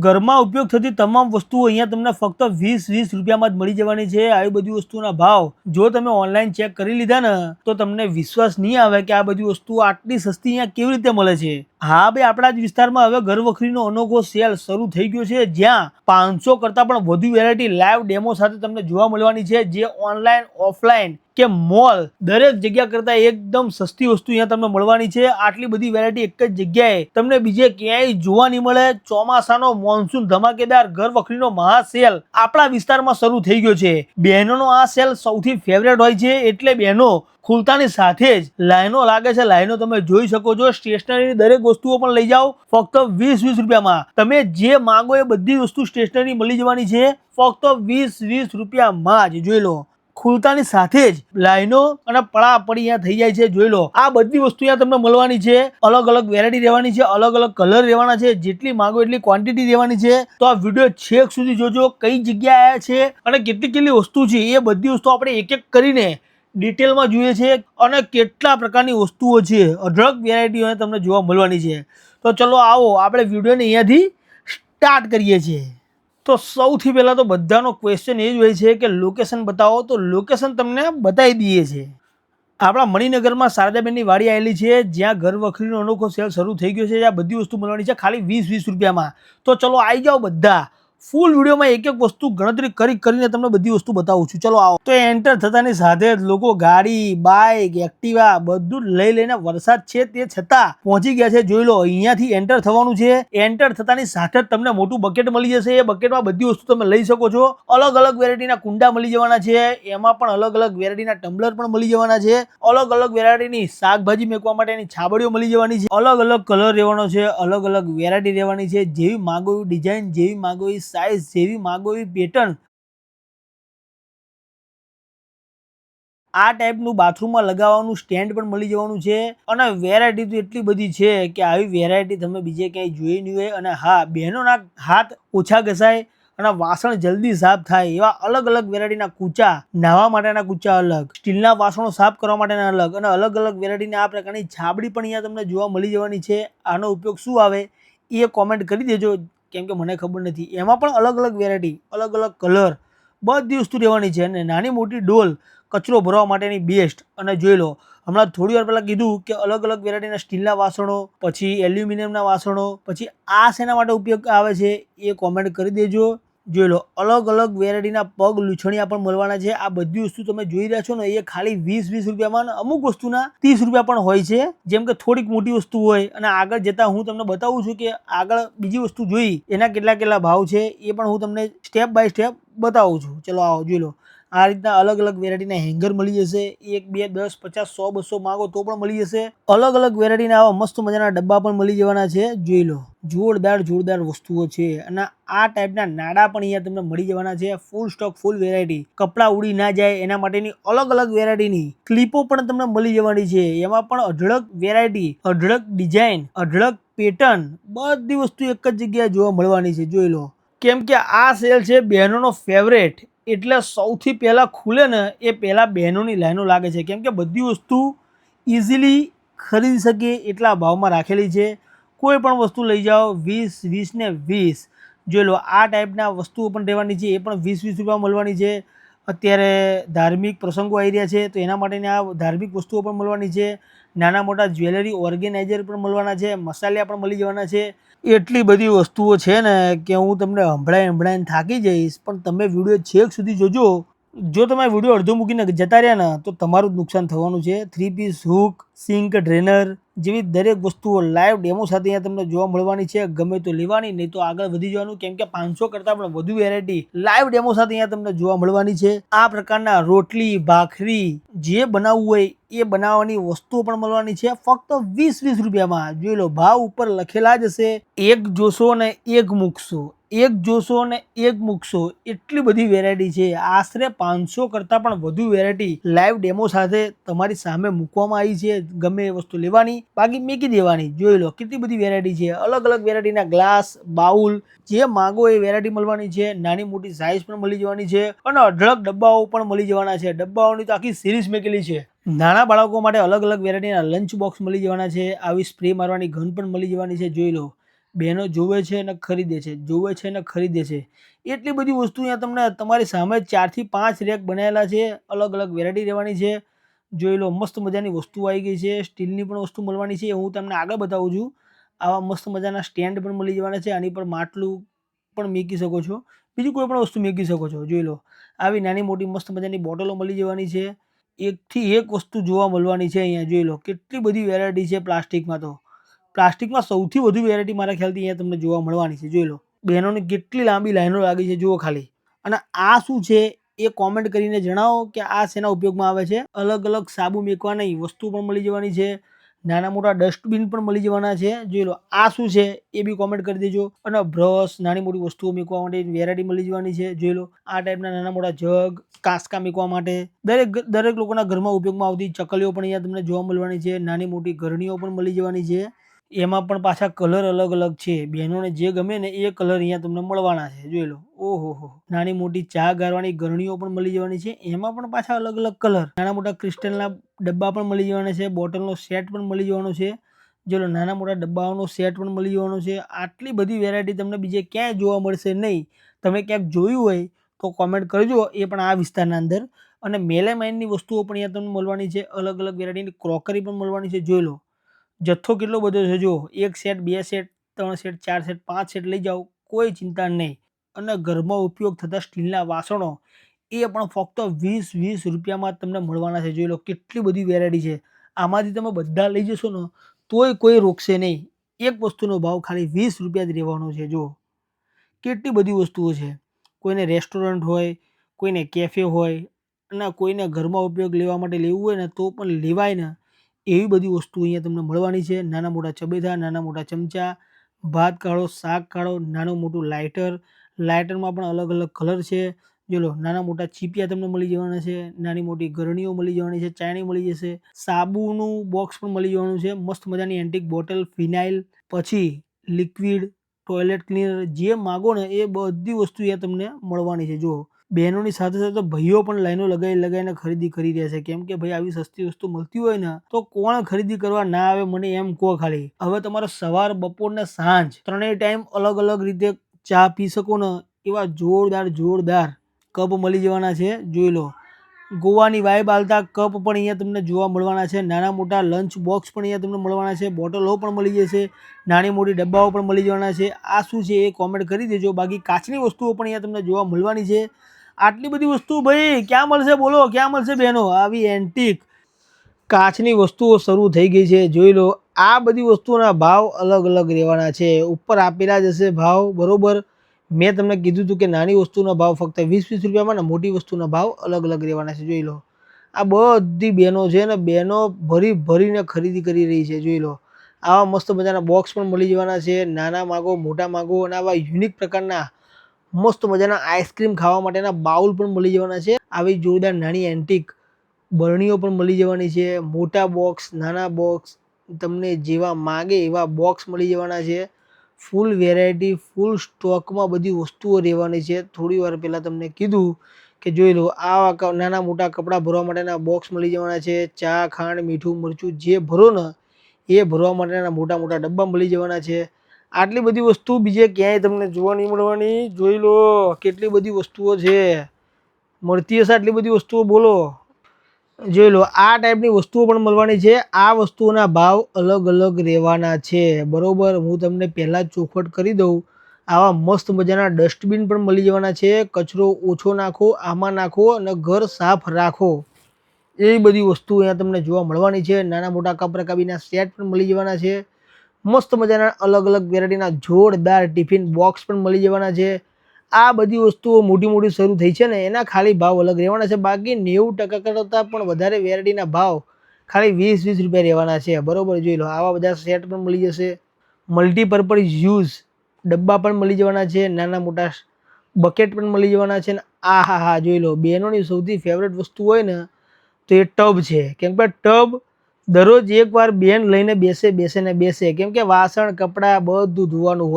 ઘરમાં ઉપયોગ થતી તમામ વસ્તુઓ અહીંયા તમને ફક્ત 20 રૂપિયામાં જ મળી જવાની છે। આવી બધી વસ્તુના ભાવ જો તમે ઓનલાઈન ચેક કરી લીધા ને તો તમને વિશ્વાસ નહીં આવે કે આ બધી વસ્તુઓ આટલી સસ્તી અહીંયા કેવી રીતે મળે છે। હા ભાઈ, આપણા જ વિસ્તારમાં હવે ઘરવખરીનો અનોખો સેલ શરૂ થઈ ગયો છે, જ્યાં 500 કરતાં પણ વધુ વેરાયટી લાઈવ ડેમો સાથે તમને જોવા મળવાની છે, જે ઓનલાઈન ઓફલાઈન કે મોલ દરેક જગ્યા કરતા એકદમ સસ્તી વસ્તુ અહીંયા તમને મળવાની છે। આટલી બધી વેરાયટી એક જ જગ્યાએ તમને બીજે ક્યાંય જોવા નહીં મળે। ચોમાસાનો મોન્સૂન ધમાકેદાર ઘર વખરીનો મહા સેલ આપણા વિસ્તારમાં શરૂ થઈ ગયો છે। બહેનોનો આ સેલ સૌથી ફેવરેટ હોય છે, એટલે બહેનો ખુલતાની સાથે જ લાઈનો લાગે છે। લાઈનો તમે જોઈ શકો છો। સ્ટેશનરીની દરેક વસ્તુઓ પણ લઈ જાઓ ફક્ત 20 રૂપિયામાં। તમે જે માંગો એ બધી વસ્તુ સ્ટેશનરી મળી જવાની છે ફક્ત 20 રૂપિયામાં જ। જોઈ લો, ખુલતાની સાથે જ લાઈનો અને પડી અહીંયા થઈ જાય છે। જોઈ લો, આ બધી વસ્તુ અહીંયા તમને મળવાની છે। અલગ અલગ વેરાયટી રહેવાની છે, અલગ અલગ કલર રહેવાના છે, જેટલી માંગો એટલી ક્વોન્ટિટી રહેવાની છે। તો આ વિડીયો છેક સુધી જોજો, કઈ જગ્યાએ આવ્યા છે અને કેટલી વસ્તુ છે એ બધી વસ્તુ આપણે એક એક કરીને ડિટેલમાં જોઈએ છે અને કેટલા પ્રકારની વસ્તુઓ છે, અઢળક વેરાયટીઓ તમને જોવા મળવાની છે। તો ચલો આવો આપણે વિડીયોને અહીંયાથી સ્ટાર્ટ કરીએ છીએ। તો સૌથી પહેલાં તો બધાનો ક્વેશ્ચન એ જ હોય છે કે લોકેશન બતાવો, તો લોકેશન તમને બતાવી દઈએ છીએ। આપણા મણિનગરમાં શારદાબેનની વાડી આવેલી છે, જ્યાં ઘર વખરીનો અનોખો સેલ શરૂ થઈ ગયો છે, જ્યાં બધી વસ્તુ મળવાની છે ખાલી 20 રૂપિયામાં। તો ચલો આવી જાઓ બધા, ફૂલ વિડીયોમાં એક એક વસ્તુ ગણતરી કરીને તમને બધી વસ્તુ બતાવું છું। ચલો આવો। તો એન્ટર થતાની સાથે જ લોકો ગાડી, બાઇક, એક્ટિવા બધું લઈને વરસાદ છે તે છતાં પહોંચી ગયા છે। જોઈ લો, અહીંયાથી એન્ટર થવાનું છે। એન્ટર થતાની સાથે જ તમને મોટું બકેટ મળી જશે। એ બકેટમાં બધી વસ્તુ તમે લઈ શકો છો। અલગ અલગ વેરાયટીના કુંડા મળી જવાના છે, એમાં પણ અલગ અલગ વેરાયટીના ટમ્બલર પણ મળી જવાના છે। અલગ અલગ વેરાયટીની શાકભાજી મેકવા માટેની છાબડીઓ મળી જવાની છે। અલગ અલગ કલર રહેવાનો છે, અલગ અલગ વેરાયટી રહેવાની છે, જેવી માંગો એવી ડિઝાઇન, જેવી માંગો એવી સાઇઝ, જેવી માંગો એવી પેટર્ન। આ ટાઈપનું બાથરૂમમાં લગાવવાનું સ્ટેન્ડ પણ મળી જવાનું છે અને વેરાયટી તો એટલી બધી છે કે આવી વેરાયટી તમે બીજે ક્યાંય જોઈ નહીં હોય। અને હા, બહેનોના હાથ ઓછા ઘસાય અને વાસણ જલ્દી સાફ થાય એવા અલગ અલગ વેરાયટીના કૂચા, નાહવા માટેના કૂચા અલગ, સ્ટીલના વાસણો સાફ કરવા માટેના અલગ અને અલગ અલગ વેરાયટીના આ પ્રકારની છાબડી પણ અહીંયા તમને જોવા મળી જવાની છે। આનો ઉપયોગ શું આવે એ કોમેન્ટ કરી દેજો, કેમ કે મને ખબર નથી। એમાં પણ અલગ અલગ વેરાયટી, અલગ અલગ કલર, બધી વસ્તુ રહેવાની છે અને નાની મોટી ડોલ કચરો ભરવા માટેની બેસ્ટ। અને જોઈ લો, હમણાં થોડી વાર પહેલાં કીધું કે અલગ અલગ વેરાયટીના સ્ટીલના વાસણો, પછી એલ્યુમિનિયમના વાસણો, પછી આ શેના માટે ઉપયોગ આવે છે એ કોમેન્ટ કરી દેજો। જોઈ લો, અલગ અલગ વેરાયટીના પગ લૂછણિયા પણ મળવાના છે। આ બધી વસ્તુ તમે જોઈ રહ્યા છો ને એ ખાલી 20 રૂપિયામાં, અમુક વસ્તુના 30 રૂપિયા પણ હોય છે, જેમ કે થોડીક મોટી વસ્તુ હોય। અને આગળ જતાં હું તમને બતાવું છું કે આગળ બીજી વસ્તુ જોઈ એના કેટલા ભાવ છે એ પણ હું તમને સ્ટેપ બાય સ્ટેપ બતાવું છું। ચલો આવો, જોઈ લો, આ રીતના અલગ અલગ વેરાયટીના હેંગર મળી જશે। 1, 2, 10, 50, 100, 200 માંગો તો પણ મળી જશે। અલગ અલગ વેરાયટીના આવા મસ્ત મજાના ડબ્બા પણ મળી જવાના છે। જોઈ લો, જોરદાર વસ્તુઓ છે અને આ ટાઈપના નાડા પણ અહીંયા તમને મળી જવાના છે। ફૂલ સ્ટોક, ફૂલ વેરાયટી, કપડાં ઉડી ના જાય એના માટેની અલગ અલગ વેરાયટીની ક્લિપો પણ તમને મળી જવાની છે। એમાં પણ અઢળક વેરાયટી, અઢળક ડિઝાઇન, અઢળક પેટર્ન, બધી વસ્તુ એક જ જગ્યાએ જોવા મળવાની છે। જોઈ લો, કેમ કે આ સેલ છે બહેનોનો ફેવરેટ, એટલે સૌથી પહેલાં ખુલે ને એ પહેલાં બહેનોની લાઈનો લાગે છે, કેમ કે બધી વસ્તુ ઇઝીલી ખરીદી શકે એટલા ભાવમાં રાખેલી છે। કોઈ પણ વસ્તુ લઈ જાઓ 20 ને 20। જોઈ લો, આ ટાઈપના વસ્તુઓ પણ રહેવાની છે, એ પણ 20 રૂપિયા મળવાની છે। અત્યારે ધાર્મિક પ્રસંગો આવી રહ્યા છે તો એના માટેની આ ધાર્મિક વસ્તુઓ પણ મળવાની છે। નાના મોટા જ્વેલરી ઓર્ગેનાઇઝર પણ મળવાના છે, મસાલિયા પણ મળી જવાના છે। એટલી બધી વસ્તુઓ છે ને કે હું તમને સંભળાઈને થાકી જઈશ, પણ તમે વિડીયો છેક સુધી જોજો। જો તમે વિડીયો અડધો મૂકીને જતા રહ્યા ને તો તમારું જ નુકસાન થવાનું છે। 3 પીસ હૂક, સિંક, ડ્રેનર જેવી દરેક વસ્તુઓ લાઈવ ડેમો સાથે અહીંયા તમને જોવા મળવાની છે। ગમે તો લેવાની, નહીં તો આગળ વધી જવાનું, કેમ કે 500 કરતાં પણ વધુ વેરાયટી લાઈવ ડેમો સાથે અહીંયા તમને જોવા મળવાની છે। આ પ્રકારના રોટલી, ભાખરી જે બનાવવું હોય એ બનાવવાની વસ્તુઓ પણ મળવાની છે ફક્ત 20 રૂપિયામાં। જોઈ લો, ભાવ ઉપર લખેલા જ હશે, એક જોશો ને એક મૂકશો, એક જોશો ને એક મૂકશો, એટલી બધી વેરાયટી છે। આશરે 500 કરતાં પણ વધુ વેરાયટી લાઈવ ડેમો સાથે તમારી સામે મૂકવામાં આવી છે। ગમે એ વસ્તુ લેવાની, બાકી મૂકી દેવાની। જોઈ લો, કેટલી બધી વેરાયટી છે, અલગ અલગ વેરાયટીના ગ્લાસ, બાઉલ, જે માંગો એ વેરાયટી મળવાની છે। નાની મોટી સાઇઝ પણ મળી જવાની છે અને અઢળક ડબ્બાઓ પણ મળી જવાના છે। ડબ્બાઓની તો આખી સિરીઝ મેકેલી છે। નાના બાળકો માટે અલગ અલગ વેરાયટીના લંચ બોક્સ મળી જવાના છે। આવી સ્પ્રે મારવાની ગન પણ મળી જવાની છે। જોઈ લો, બહેનો જોવે છે અને ખરીદે છે, જોવે છે અને ખરીદે છે. એટલી બધી વસ્તુ અહીંયા તમને તમારી સામે 4 થી 5 રેક બનાવેલા છે. અલગ અલગ વેરાયટી રહેવાની છે. જોઈ લો, મસ્ત મજાની વસ્તુ આવી ગઈ છે. સ્ટીલની પણ વસ્તુ મળવાની છે. હું તમને આગળ બતાવું છું. આવા મસ્ત મજાના સ્ટેન્ડ પણ મળી જવાના છે. આની પર માટલું પણ મૂકી શકો છો, બીજી કોઈ પણ વસ્તુ મૂકી શકો છો. જોઈ લો, આવી નાની મોટી મસ્ત મજાની બોટલો મળી જવાની છે. એકથી એક વસ્તુ જોવા મળવાની છે. અહીંયા જોઈ લો, કેટલી બધી વેરાયટી છે. પ્લાસ્ટિકમાં સૌથી વધુ વેરાયટી મારા ખ્યાલથી અહીંયા તમને જોવા મળવાની છે. જોઈ લો, બહેનોની કેટલી લાંબી લાઈનો લાગી છે જુઓ ખાલી. અને આ શું છે એ કોમેન્ટ કરીને જણાવો કે આ શેના ઉપયોગમાં આવે છે. અલગ અલગ સાબુ મેકવાની વસ્તુ પણ મળી જવાની છે. નાના મોટા ડસ્ટબિન પણ મળી જવાના છે. જોઈ લો, આ શું છે એ બી કોમેન્ટ કરી દેજો. અને બ્રશ, નાની મોટી વસ્તુઓ મૂકવા માટે વેરાયટી મળી જવાની છે. જોઈ લો, આ ટાઈપના નાના મોટા જગ, કાંસકા મૂકવા માટે દરેક લોકોના ઘરમાં ઉપયોગમાં આવતી ચકલીઓ પણ અહીંયા તમને જોવા મળવાની છે. નાની મોટી ગરણીઓ પણ મળી જવાની છે. એમાં પણ પાછા કલર અલગ અલગ છે. બહેનોને જે ગમે ને એ કલર અહીંયા તમને મળવાના છે. જોઈ લો, ઓહો, નાની મોટી ચા ગાળવાની ગરણીઓ પણ મળી જવાની છે. એમાં પણ પાછા અલગ અલગ કલર. નાના મોટા ક્રિસ્ટલના ડબ્બા પણ મળી જવાના છે. બોટલનો સેટ પણ મળી જવાનો છે. જોઈ લો, નાના મોટા ડબ્બાઓનો સેટ પણ મળી જવાનો છે. આટલી બધી વેરાયટી તમને બીજે ક્યાંય જોવા મળશે નહીં. તમે ક્યાંક જોયું હોય તો કોમેન્ટ કરજો, એ પણ આ વિસ્તારના અંદર. અને મેલેમાઇનની વસ્તુઓ પણ અહીંયા તમને મળવાની છે. અલગ અલગ વેરાયટીની ક્રોકરી પણ મળવાની છે. જોઈ લો, જથ્થો કેટલો બધો છે. જો 1 set, 2 set, 3 set, 4 set, 5 set લઈ જાઓ, કોઈ ચિંતા નહીં. અને ઘરમાં ઉપયોગ થતા સ્ટીલના વાસણો એ પણ ફક્ત 20 રૂપિયામાં તમને મળવાના છે. જોઈ લો, કેટલી બધી વેરાયટી છે. આમાંથી તમે બધા લઈ જશો ને તોય કોઈ રોકશે નહીં. એક વસ્તુનો ભાવ ખાલી 20 રૂપિયા જ રહેવાનો છે. જો કેટલી બધી વસ્તુઓ છે. કોઈને રેસ્ટોરન્ટ હોય, કોઈને કેફે હોય, અને કોઈને ઘરમાં ઉપયોગ લેવા માટે લેવું હોય ને તો પણ લેવાય ને એવી બધી વસ્તુ અહીંયા તમને મળવાની છે. નાના મોટા ચબેથા, નાના મોટા ચમચા, ભાત કાઢો, શાક કાઢો, નાનું મોટું લાઇટરમાં પણ અલગ અલગ કલર છે. જો લો, નાના મોટા ચીપિયા તમને મળી જવાના છે. નાની મોટી ગરણીઓ મળી જવાની છે. ચાયણી મળી જશે. સાબુનું બોક્સ પણ મળી જવાનું છે. મસ્ત મજાની એન્ટિક બોટલ, ફિનાઇલ, પછી લિક્વિડ, ટોયલેટ ક્લીનર, જે માગો ને એ બધી વસ્તુ અહીંયા તમને મળવાની છે. જુઓ, બહેનોની સાથે સાથે ભાઈઓ પણ લાઈનો લગાવીને ખરીદી કરી રહ્યા છે. કેમ કે ભાઈ આવી સસ્તી વસ્તુ મળતી હોય ને તો કોણ ખરીદી કરવા ના આવે, મને એમ કહો ખાલી. હવે તમારે સવાર, બપોર ને સાંજ ત્રણેય ટાઈમ અલગ અલગ રીતે ચા પી શકો ને એવા જોરદાર કપ મળી જવાના છે. જોઈ લો, ગોવાની વાઇબ આલતા કપ પણ અહીંયા તમને જોવા મળવાના છે. નાના મોટા લંચ બોક્સ પણ અહીંયા તમને મળવાના છે. બોટલો પણ મળી જશે. નાની મોટી ડબ્બાઓ પણ મળી જવાના છે. આ શું છે એ કોમેન્ટ કરી દેજો. બાકી કાચની વસ્તુઓ પણ અહીંયા તમને જોવા મળવાની છે. આટલી બધી વસ્તુ ભાઈ ક્યાં મળશે? બોલો, ક્યાં મળશે બહેનો? આવી એન્ટિક કાચની વસ્તુઓ શરૂ થઈ ગઈ છે. જોઈ લો, આ બધી વસ્તુઓના ભાવ અલગ અલગ રહેવાના છે. ઉપર આપેલા જ હશે ભાવ, બરોબર. મેં તમને કીધું હતું કે નાની વસ્તુનો ભાવ ફક્ત 20 રૂપિયામાં ને મોટી વસ્તુના ભાવ અલગ અલગ રહેવાના છે. જોઈ લો, આ બધી બહેનો છે ને બહેનો ભરીને ખરીદી કરી રહી છે. જોઈ લો, આવા મસ્ત મજાના બોક્સ પણ મળી જવાના છે. નાના માગો, મોટા માગો, અને આવા યુનિક પ્રકારના મસ્ત મજાના આઈસ્ક્રીમ ખાવા માટેના બાઉલ પણ મળી જવાના છે. આવી જોરદાર નાની એન્ટિક બરણીઓ પણ મળી જવાની છે. મોટા બોક્સ, નાના બોક્સ, તમને જેવા માગે એવા બોક્સ મળી જવાના છે. ફૂલ વેરાયટી, ફૂલ સ્ટોકમાં બધી વસ્તુઓ રહેવાની છે. થોડી વાર પહેલાં તમને કીધું કે જોઈ લો, આવા નાના મોટા કપડાં ભરવા માટેના બોક્સ મળી જવાના છે. ચા, ખાંડ, મીઠું, મરચું જે ભરો ને એ ભરવા માટેના મોટા મોટા ડબ્બા મળી જવાના છે. આટલી બધી વસ્તુ બીજે ક્યાંય તમને જોવા નહીં મળવાની. જોઈ લો, કેટલી બધી વસ્તુઓ છે. મળતી હશે આટલી બધી વસ્તુઓ? બોલો. જોઈ લો, આ ટાઈપની વસ્તુઓ પણ મળવાની છે. આ વસ્તુઓના ભાવ અલગ અલગ રહેવાના છે, બરોબર. હું તમને પહેલાં જ ચોખવટ કરી દઉં. આવા મસ્ત મજાના ડસ્ટબિન પણ મળી જવાના છે. કચરો ઓછો નાખો, આમાં નાખો અને ઘર સાફ રાખો, એવી બધી વસ્તુ અહીંયા તમને જોવા મળવાની છે. નાના મોટા કપ રકાબીના સેટ પણ મળી જવાના છે. મસ્ત મજાના અલગ અલગ વેરાયટીના જોરદાર ટિફિન બોક્સ પણ મળી જવાના છે. આ બધી વસ્તુઓ મોટી શરૂ થઈ છે ને એના ખાલી ભાવ અલગ રહેવાના છે. બાકી 90% કરતાં પણ વધારે વેરાયટીના ભાવ ખાલી 20 રૂપિયા રહેવાના છે, બરોબર. જોઈ લો, આવા બધા સેટ પણ મળી જશે. મલ્ટીપર્પઝ યુઝ ડબ્બા પણ મળી જવાના છે. નાના મોટા બકેટ પણ મળી જવાના છે. આ હા, જોઈ લો, બહેનોની સૌથી ફેવરેટ વસ્તુ હોય ને તો એ ટબ છે. કેમ કે ટબ દરરોજ એકવાર બેન લઈને બેસે. કેમ કે વાસણ, કપડાં બધું ધોવાનું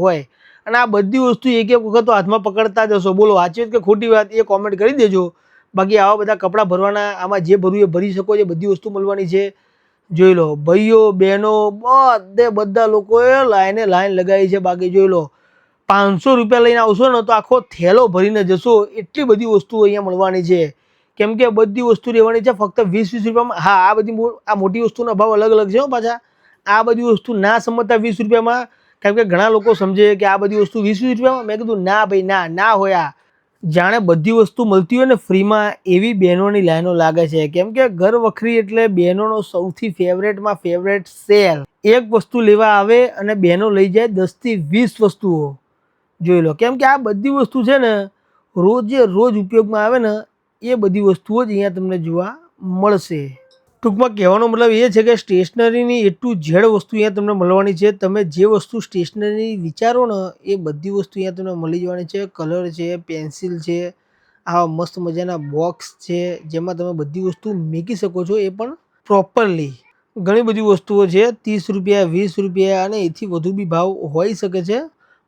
હોય. અને આ બધી વસ્તુ એક વખત તો હાથમાં પકડતા જશો. બોલો, સાચી વાત કે ખોટી વાત એ કોમેન્ટ કરી દેજો. બાકી આવા બધા કપડાં ભરવાના, આમાં જે ભરવું એ ભરી શકો. એ બધી વસ્તુ મળવાની છે. જોઈ લો ભાઈઓ બહેનો બધા લોકોએ લાઈન લગાવી છે. બાકી જોઈ લો 500 રૂપિયા લઈને આવશો ને તો આખો થેલો ભરીને જશો, એટલી બધી વસ્તુઓ અહીંયા મળવાની છે. કેમ કે બધી વસ્તુ રહેવાની છે ફક્ત 20-20 રૂપિયામાં. હા, આ બધી આ મોટી વસ્તુના ભાવ અલગ અલગ છે પાછા. આ બધી વસ્તુ ના સમજતા 20 રૂપિયામાં, કેમ કે ઘણા લોકો સમજે કે આ બધી વસ્તુ 20 રૂપિયામાં. મેં કીધું ના ભાઈ, ના હોય. આ જાણે બધી વસ્તુ મળતી હોય ને ફ્રીમાં, એવી બહેનોની લાઈનો લાગે છે. કેમ કે ઘર વખરી એટલે બહેનોનો સૌથી ફેવરેટમાં ફેવરેટ સેલ. એક વસ્તુ લેવા આવે અને બહેનો લઈ જાય 10 થી 20 વસ્તુઓ. જોઈ લો, કેમ કે આ બધી વસ્તુ છે ને રોજ ઉપયોગમાં આવે ને, એ બધી વસ્તુઓ જ અહીંયા તમને જોવા મળશે. ટૂંકમાં કહેવાનો મતલબ એ છે કે સ્ટેશનરીની A to Z વસ્તુ અહીંયા તમને મળવાની છે. તમે જે વસ્તુ સ્ટેશનરી વિચારો ને એ બધી વસ્તુ અહીંયા તમને મળી જવાની છે. કલર છે, પેન્સિલ છે, આવા મસ્ત મજાના બોક્સ છે જેમાં તમે બધી વસ્તુ મૂકી શકો છો, એ પણ પ્રોપરલી. ઘણી બધી વસ્તુઓ છે, 30 રૂપિયા, 20 રૂપિયા અને એથી વધુ બી ભાવ હોઈ શકે છે,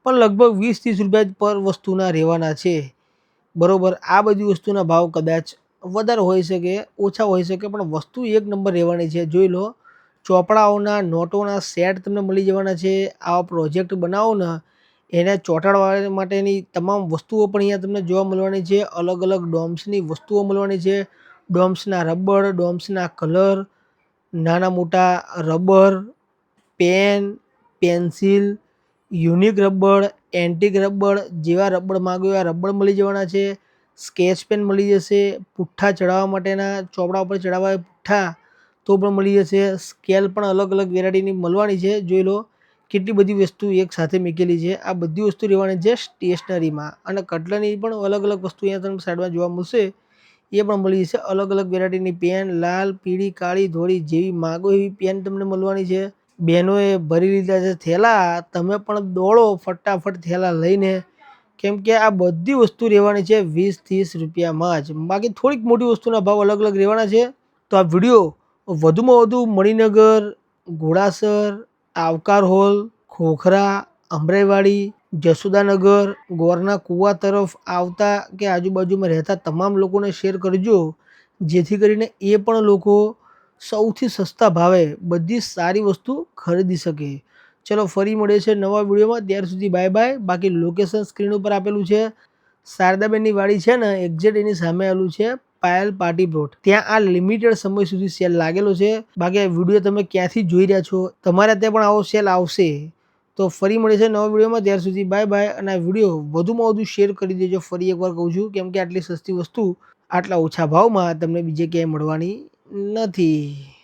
પણ લગભગ 20-30 રૂપિયા જ પર વસ્તુના રહેવાના છે. બરોબર, આ બધી વસ્તુના ભાવ કદાચ વધારે હોઈ શકે, ઓછા હોઈ શકે, પણ વસ્તુ એક નંબર રહેવાની છે. જોઈ લો, ચોપડાઓના નોટોના સેટ તમને મળી જવાના છે. આવા પ્રોજેક્ટ બનાવો ને એને ચોંટાડવા માટેની તમામ વસ્તુઓ પણ અહીંયા તમને જોવા મળવાની છે. અલગ અલગ ડોમ્સની વસ્તુઓ મળવાની છે. ડોમ્સના રબર, ડોમ્સના કલર, નાના મોટા rubber, pen, pencil, unique rubber, antique rubber, જેવા રબર માગો એવા રબર મળી જવાના છે. સ્કેચ પેન મળી જશે. પુઠ્ઠા ચડાવવા માટેના, ચોપડા ઉપર ચડાવવા પુઠ્ઠા તો પણ મળી જશે. સ્કેલ પણ અલગ અલગ વેરાયટીની મળવાની છે. જોઈ લો કેટલી બધી વસ્તુ એક સાથે મૂકેલી છે. આ બધી વસ્તુ રહેવાની છે સ્ટેશનરીમાં. અને કટલરની પણ અલગ અલગ વસ્તુ અહીંયા તમને સાઈડમાં જોવા મળશે, એ પણ મળી જશે. અલગ અલગ વેરાયટીની પેન, લાલ, પીળી, કાળી, ધોળી, જેવી માગો એવી પેન તમને મળવાની છે. બહેનોએ ભરી લીધા છે થેલા, તમે પણ દોડો ફટાફટ થેલા લઈને, કેમ કે આ બધી વસ્તુ રહેવાની છે 20-30 રૂપિયામાં જ. બાકી થોડીક મોટી વસ્તુના ભાવ અલગ અલગ રહેવાના છે. તો આ વિડીયો વધુમાં વધુ મણિનગર, ઘોડાસર, આવકાર હોલ, ખોખરા, અમરાઈવાડી, જસોદાનગર, ગોરના કુવા તરફ આવતા કે આજુબાજુમાં રહેતા તમામ લોકોને શેર કરજો, જેથી કરીને એ પણ લોકો સૌથી સસ્તા ભાવે બધી સારી વસ્તુ ખરીદી શકે. ચલો ફરી મળીએ છીએ નવા વિડીયોમાં, ત્યાર સુધી બાય બાય. બાકી લોકેશન સ્ક્રીન ઉપર આપેલું છે. શારદાબેનની વાડી છે ને, એક્ઝેક્ટ એની સામે આવેલું છે પાયલ પાર્ટી પ્લોટ. ત્યાં આ લિમિટેડ સમય સુધી સેલ લાગેલો છે. બાકી આ વિડીયો તમે ક્યાંથી જોઈ રહ્યા છો, તમારે ત્યાં પણ આવો સેલ આવશે. તો ફરી મળે છે નવા વિડીયોમાં, ત્યાર સુધી બાય બાય. અને આ વિડીયો વધુમાં વધુ શેર કરી દેજો. ફરી એકવાર કહું છું, કેમ કે આટલી સસ્તી વસ્તુ આટલા ઓછા ભાવમાં તમને બીજે ક્યાંય મળવાની નથી.